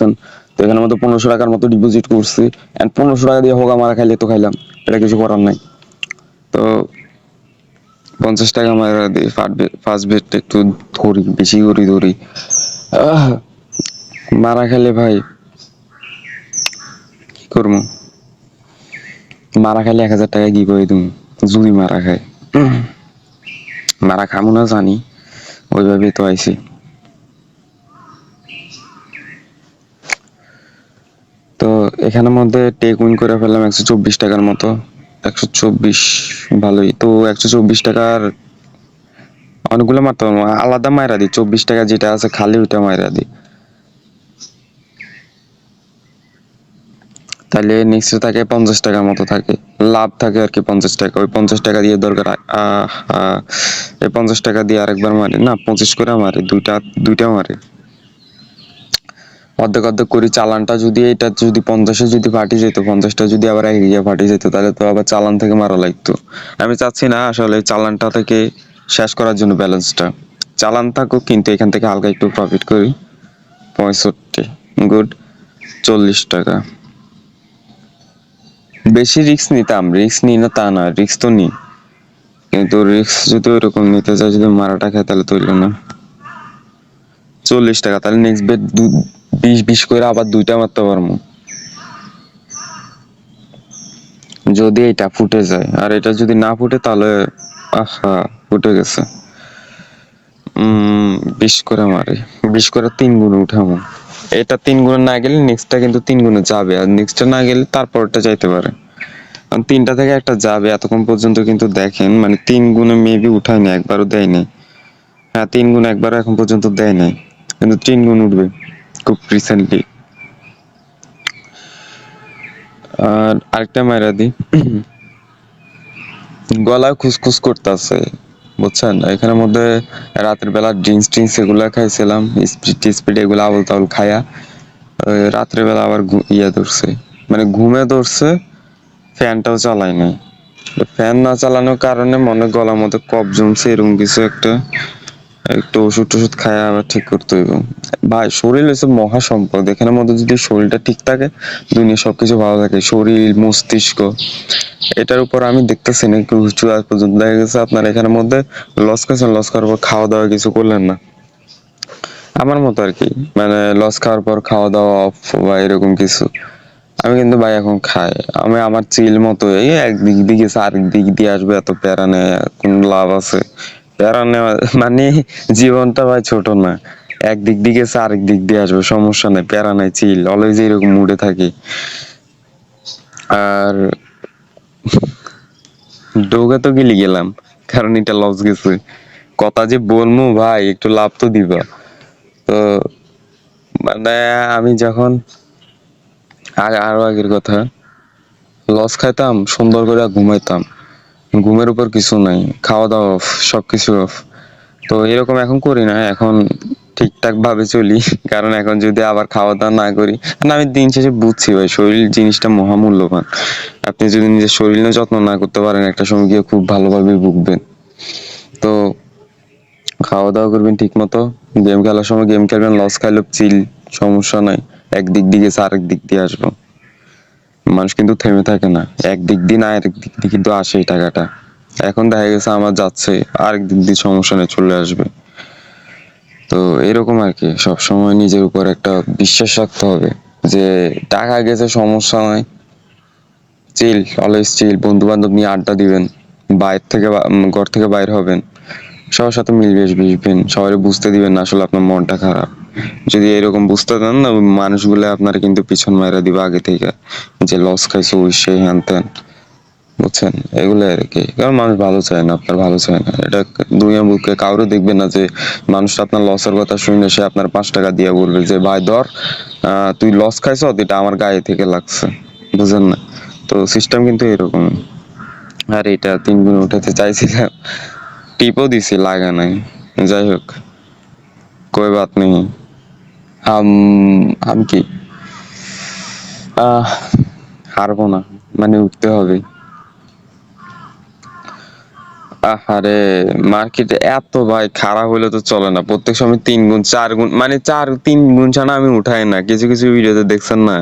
পারছেন। তো এখানের মধ্যে 1500 টাকার মতো ডিপোজিট করছি, এন্ড 1500 টাকা দিয়ে হোগা মারা খাইলে তো খাইলাম, এটা কিছু করার নাই। তো 50 টাকা মারা দিই ফার্স্ট বেট একটু ধরি, বেশি করে ধরি। মারা খেলে ভাই কি করবো, মারা খাইলে 1000 টাকা কি করে তুমি যদি মারা খায়, মারা খামো না জানি, ওইভাবে তো আইছি। তো এখানের মধ্যে টেক উইন করে ফেললাম 124 টাকার মতো। 124 ভালোই তো। 124 টাকার অনেকগুলো মারতে পারবো, আলাদা মাইরা দিই। 24 টাকা যেটা আছে খালি ওইটা মাইরা দিই, তাহলে নেক্সট থাকে 50 টাকার মতো থাকে, লাভ থাকে আর কি 50 টাকা। ওই 50 টাকা দিয়ে দরকার এই 50 টাকা দিয়ে আরেকবার মারি না, 25 করে মারি, দুইটা দুইটা মারি। অর্ধেক অর্ধেক করি। চালানটা যদি এটা যদি 50-এ যদি ফাটি যেত, 50টা যদি আবার এক গিয়ে ফাটি যেত, তাহলে তো আবার চালান থেকে মারা লাগতো। আমি চাচ্ছি না আসলে চালানটা থেকে শেষ করার জন্য ব্যালেন্সটা। চালান থাকুক কিন্তু এখান থেকে হালকা একটু প্রফিট করি। 65 গুড। 40 টাকা। বেশি রিস্ক নিতাম, রিস্ক নিই না তা না, রিস্ক তো নিই, কিন্তু রিস্ক যদি ওইরকম নিতে চাই, যদি মারাটা খায় তাহলে তো হইলো না। 40 টাকা, তাহলে নেক্সট বেট 20 করে আবার দুইটা মারতে পারবো যদি এটা ফুটে যায়। আর এটা যদি না ফুটে তাহলে আহা, ফুটে গেছে। 20 করে মারে, 20 করে 3 গুণে উঠাবো। এটা 3 গুণে না গেলে নেক্সটটা কিন্তু 3 গুণে যাবে, আর নেক্সটটা না গেলে তারপরটা যাইতে পারে। কারণ 3টা থেকে একটা যাবে, এতক্ষণ পর্যন্ত কিন্তু দেখেন মানে 3 গুণে মেবি উঠায় না, একবারও দেয় নাই। হ্যাঁ 3 গুণ একবার এখন পর্যন্ত দেয় নাই, কিন্তু 3 গুণ উঠবে খুব রিসেন্টলি। আর আরেকটা মাইরা দি। গলায় খুসখুস করতেছে বুঝছেন। এখানের মধ্যে রাতের বেলা ড্রিঙ্কস টিঙ্কস এগুলা খাইছিলাম, স্পিড স্পিড এগুলো আবল তাবল খায়া রাত্রে বেলা আবার ইয়ে ধরছে, মানে ঘুমে ধরছে। ফ্যানটাও চালাই নাই, ফ্যান না চালানোর কারণে মনে গলার মধ্যে কফ জমছে এরকম কিছু একটা। একটু ওষুধ টষুধ খায় আবার ঠিক করতে হইব। ভাই শরীর হচ্ছে মহা সম্পদ, এখানের মধ্যে যদি শরীরটা ঠিক থাকে দুনিয়া সবকিছু ভালো থাকে। শরীর মস্তিষ্ক এটার উপর আমি দেখতেছি না একটু উঁচু আজ পর্যন্ত দেখা গেছে আপনার এখানের মধ্যে লস খাচ্ছেন, লস খাওয়ার পর খাওয়া দাওয়া কিছু করলেন না, আমার মতো আর কি। মানে লস খাওয়ার পর খাওয়া দাওয়া অফ বা এরকম কিছু। আমি কিন্তু ভাই এখন খাই, আমি আমার চিল মতো এই একদিক দিয়ে গেছে আরেক দিক দিয়ে আসবে, এত প্যারা নেয় কোন লাভ আছে? প্যারা নেওয়া মানে জীবনটা ভাই ছোট না, একদিক দিয়ে গেছে আরেক দিক দিয়ে আসবে, সমস্যা নাই, প্যারা নাই, চিল অলওয়েজ এরকম মুডে থাকি। আর ডোগে তো গেলি গেলাম, কারণ এটা লস গেছে। কথা যে বলমু ভাই একটু লাভ তো দিবা। তো মানে আমি যখন আরো আগের কথা, লস খাইতাম সুন্দর করে ঘুমাইতাম, ঘুমের উপর কিছু নাই, খাওয়া দাওয়া অফ, সবকিছু অফ। তো এরকম এখন করি না, এখন ঠিকঠাক ভাবে চলি। কারণ এখন যদি আবার খাওয়া দাওয়া না করি, না আমি দিন শেষে বুঝছি ভাই শরীর জিনিসটা মহামূল্যবান। আপনি যদি নিজের শরীর নিয়ে যত্ন না করতে পারেন একটা সময় গিয়ে খুব ভালোভাবে ভুগবেন। তো খাওয়া দাওয়া করবেন ঠিক মতো, গেম খেলার সময় গেম খেলবেন, লস খাইলে চিল, সমস্যা নাই, একদিক দিয়ে গেছে আরেক দিক দিয়ে আসবো। মানুষ কিন্তু থেমে থাকে না, একদিক দিয়ে না আরেক দিক দিয়ে কিন্তু আসে এই টাকাটা। এখন দেখা গেছে আমার যাচ্ছে, আরেক দিক দিয়ে সমস্যা নেই চলে আসবে। তো এরকম আর কি, সবসময় নিজের উপর একটা বিশ্বাস রাখতে হবে যে টাকা গেছে সমস্যা নাই, চিল, অলওয়েজ চিল। বন্ধু বান্ধব নিয়ে আড্ডা দিবেন, বাইরে থেকে ঘর থেকে বাইর হবেন, সবার সাথে মিলবেশ মিশবেন, সবাই বুঝতে দিবেন না আসলে আপনার মনটা খারাপ। যদি এরকম বুঝতে দেন না, মানুষগুলো আপনার কিন্তু পিছন মাইরা দিবে আগে থেকে, যে লস খাইছে ওই সেই হ্যান ত্যান, বুঝছেন। এগুলো আর কি, কারণ মানুষ ভালো চায় না, আপনার ভালো চায় না। এটা দুনিয়া বুকে কাউরে দেখবেন না যে মানুষ আপনার লসের কথা শুনে সে আপনার 5 টাকা দিয়ে বলবে যে ভাই ধর, তুই লস খাইছ, এটা আমার গায়ে থেকে লাগছে, বুঝেন না। তো সিস্টেম কিন্তু এরকম। আর এটা 3 গুণ উঠাতে চাইছিলাম, টিপও দিছি, লাগা নাই। যাই হোক, कोई बात नहीं। हम हम কি হারবো না, মানে উঠতে হবে। আহারে, মার্কেটে এত ভাই খারাপ হইলে তো চলে না, প্রত্যেক সময় 3 গুণ 4 গুণ, মানে 3 গুণ ছাড়া আমি উঠাই না। কিছু কিছু ভিডিওতে দেখছেন না,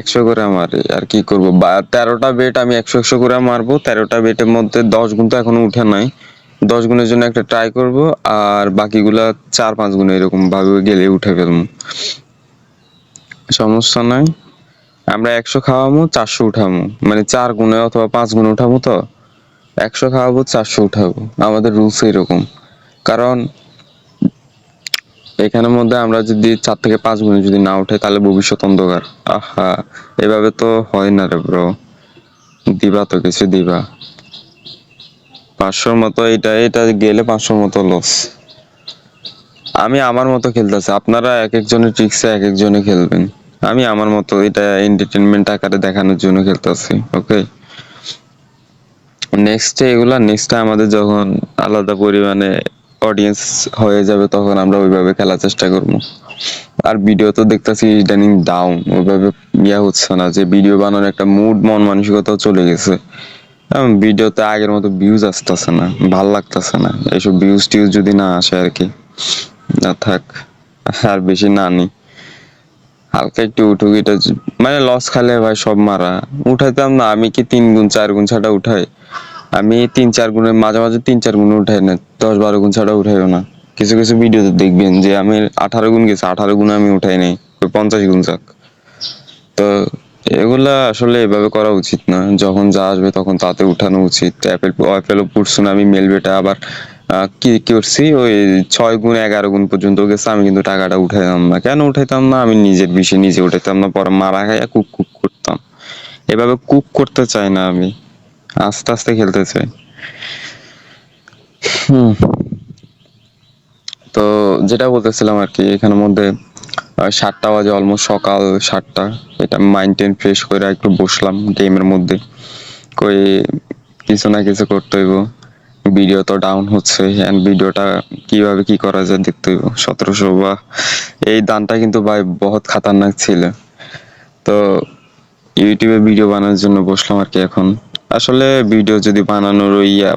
100 করে মারে। আর কি করবো, 13টা বেট আমি 100 করে মারবো, 13টা বেটের মধ্যে 10 গুণ তো এখনো উঠে নাই। 10 গুণের জন্য একটা ট্রাই করব, আর বাকিগুলা 4-5 গুণ এরকম ভাবে গেলে উঠে ফেলবো, সমস্যা নাই। আমরা 100 খাওয়ামো, 400 উঠামো, মানে 4 গুণে অথবা 5 গুণে উঠাবো। তো 100 খাওয়াবো, 400 উঠাবো, আমাদের রুলস এরকম। কারণ এখানের মধ্যে আমরা যদি 4 থেকে 5 গুণে যদি না উঠে, তাহলে ভবিষ্যৎ অন্ধকার। আহা, এভাবে তো হয় না রে ব্রো, দিবা তো কিছু দিবা। 500-র মতো, এটা এটা গেলে 500-র মতো লস। আমি আমার মতো খেলতেছি, আপনারা এক একজনের ট্রিক্সে এক একজনে খেলবেন। আমি আমার মতো এটা এন্টারটেনমেন্ট আকারে দেখানোর জন্য খেলতেছি। ওকে, নেক্সটে আমাদের যখন আলাদা পরিমাণে অডিয়েন্স হয়ে যাবে, তখন আমরা ওইভাবে খেলার চেষ্টা করবো। আর ভিডিও তো দেখতেছি ইদানিং ডাউন, ওইভাবে হচ্ছে না, যে ভিডিও বানানোর একটা মুড মন মানসিকতাও চলে গেছে। ভিডিওতে আগের মতো ভিউজ আসতেছে না, ভাল লাগতেছে না। এইসব ভিউজ টিউজ যদি না আসে আর কি, না থাক, আর বেশি না নি, হালকা একটু উঠুক। এটা মানে লস খালে ভাই সব মারা। উঠাইতাম না, আমি কি 3 গুণ 4 গুণ ছাড়া উঠাই? আমি 3-4 গুণের মাঝে মাঝে 3-4 গুণ উঠাই না, 10-12 গুণ ছাড়া উঠাইও না। কিছু কিছু ভিডিওতে দেখবেন যে আমি 18 গুণ গেছে, 18 গুণে আমি উঠাই নাই, 50 গুণ যাক। তো এগুলা আসলে এভাবে করা উচিত না। যখন যা আসবে তখন তাতে উঠানো উচিত। অ্যাপেল সুনামি মেলবেটা আবার কি করছি, ওই 6 গুণ 11 গুণ পর্যন্ত গেছে, আমি কিন্তু টাকাটা উঠাইতাম না। কেন উঠাইতাম না? আমি নিজের বিষয় নিজে উঠাইতাম না, পরে মারা খাইয়া কুক কুক করতাম। এভাবে কুক করতে চাই না আমি, আস্তে আস্তে খেলতে চাই। হুম। তো যেটা বলতেছিলাম আর কি, এখানের মধ্যে 7টা বাজে, অলমোস্ট সকাল 7টা। এটা মাইন্ড টেন ফ্রেশ করে একটু বসলাম গেমের মধ্যে, কই কিছু না কিছু করতে হইব। ভিডিও তো ডাউন হচ্ছে, এন্ড ভিডিওটা কিভাবে কি করা যায় দেখতে হইব। 1700 বা এই দানটা কিন্তু ভাই বহুত খাতারনাক ছিল। তো ইউটিউবে ভিডিও বানানোর জন্য বসলাম আর কি এখন। আসলে ভিডিও যদি বানানোর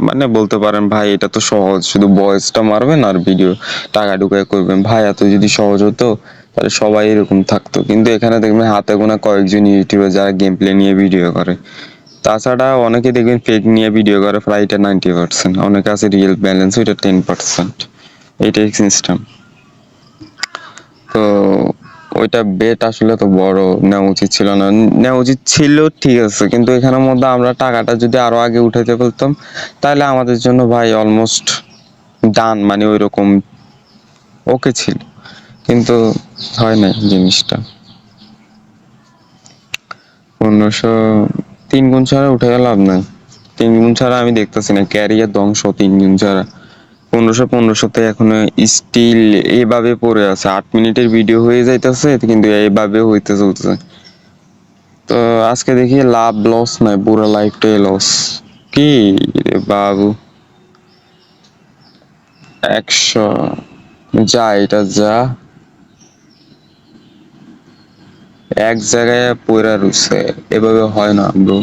মানে বলতে পারেন ভাই, এটা তো সহজ, শুধু ভয়েসটা মারবেন আর ভিডিও টাকা ঢুকায় করবেন। ভাই এত যদি সহজ হতো, তাহলে সবাই এরকম থাকতো। কিন্তু এখানে দেখবেন হাতে গোনা কয়েকজন ইউটিউবার যারা গেম প্লে নিয়ে ভিডিও করে। তাছাড়া অনেকে দেখবেন ফেক নিয়ে ভিডিও করে, প্রায় এটা 90%। অনেকে আছে রিয়েল ব্যালেন্স, ওইটা 10%। এইটাই সিস্টেম। তো ওইটা বেট আসলে তো বড় নেওয়া উচিত ছিল না, নেওয়া উচিত ছিল ঠিক আছে, কিন্তু এখানের মধ্যে আমরা টাকাটা যদি আরো আগে উঠাইতে বলতাম, তাহলে আমাদের জন্য ভাই অলমোস্ট ডান, মানে ওই রকম ওকে ছিল। কিন্তু হয় নাই জিনিসটা। 1500 3 গুণ ছাড়া উঠে লাভ নাই। 3 গুণ ছাড়া আমি দেখতেছি না, ক্যারিয়ার ধ্বংস 3 গুণ ছাড়া। 1500-1500-তে এখনো স্টিল এভাবে পড়ে আছে। 8 মিনিটের ভিডিও হয়ে যাইতেছে, কিন্তু এইভাবে হইতে চলতেছে। তো আজকে দেখি লাভ লস নাই, পুরো লাইফটাই লস। কি রে বাবু, 100 যা, এটা যা এক জায়গায় পড়া রয়েছে, এভাবে হয় না ব্রো।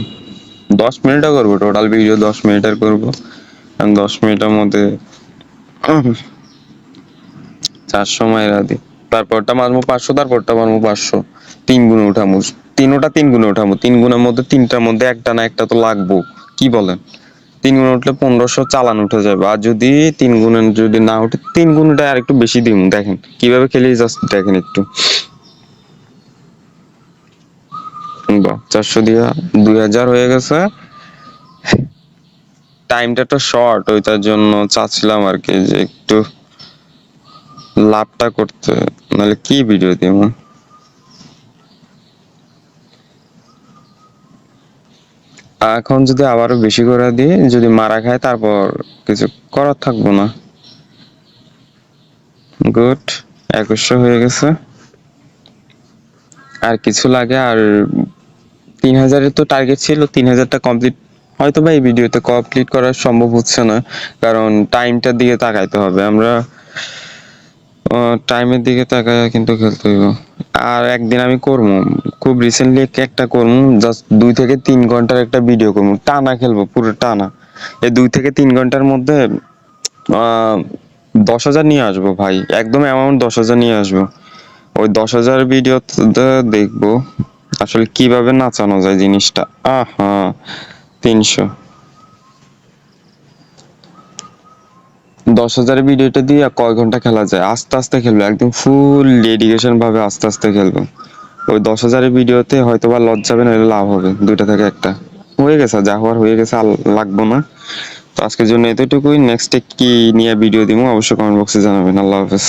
10 মিনিটও করবো, টোটাল ভিডিও 10 মিনিটের করবো। 10 মিনিটের মধ্যে 400 মাইরা দি, তারপরটা মারবো 500, তারপরটা মারবো 500। 3 গুণে উঠামো, তিনোটা 3 গুণে উঠামো। 3 গুণের মধ্যে 3টার মধ্যে একটা না একটা তো লাগবো, কি বলেন? 3 গুণে উঠলে 1500 চালান উঠে যাবে। আর যদি 3 গুণে যদি না উঠে, 3 গুণটা আর একটু বেশি দিন। দেখেন কিভাবে খেলি, জাস্ট দেখেন একটু। বাহ, 400 দিয়া 2000 হয়ে গেছে। টাইমটা তো শর্ট, ওইটার জন্য চাচ্ছিলাম আর কি যে একটু লাভটা করতে, নাহলে কি ভিডিও দিব। এখন যদি আবারও বেশি করে দিই, যদি মারা খায়, তারপর কিছু করার থাকবো না। গুড, 2100 হয়ে গেছে। আর কিছু লাগে, আর 3000-এর তো টার্গেট ছিল, 3000টা কমপ্লিট হয়তো বা এই ভিডিওতে কমপ্লিট করা সম্ভব হচ্ছে না, কারণ টাইমটার দিকে তাকাইতে হবে। আমরা টাইমের দিকে তাকায় কিন্তু খেলতে হইব। আর একদিন আমি করবো, খুব রিসেন্টলি একটা করবো, জাস্ট 2 থেকে 3 ঘন্টার একটা ভিডিও করবো, টানা খেলবো পুরো টানা। এই 2 থেকে 3 ঘন্টার মধ্যে 10,000 নিয়ে আসবো ভাই, একদম অ্যামাউন্ট 10,000 নিয়ে আসবো। ওই 10,000 ভিডিওতে দেখবো আসলে কিভাবে নাচানো যায় জিনিসটা। আহা 300, 10,000 ভিডিওটা দিয়ে কয় ঘন্টা খেলা যায়, আস্তে আস্তে খেলবো, একদম ফুল ডেডিকেশন ভাবে আস্তে আস্তে খেলবো। ওই 10,000 ভিডিওতে হয়তো বা লস যাবে, না লাভ হবে, দুইটা থেকে একটা। হয়ে গেছে, যা হওয়ার হয়ে গেছে, আর লাগবো না। তো আজকের জন্য এতটুকুই। নেক্সটে কি নিয়ে ভিডিও দিব অবশ্যই কমেন্ট বক্সে জানাবেন। আল্লাহ হাফেজ।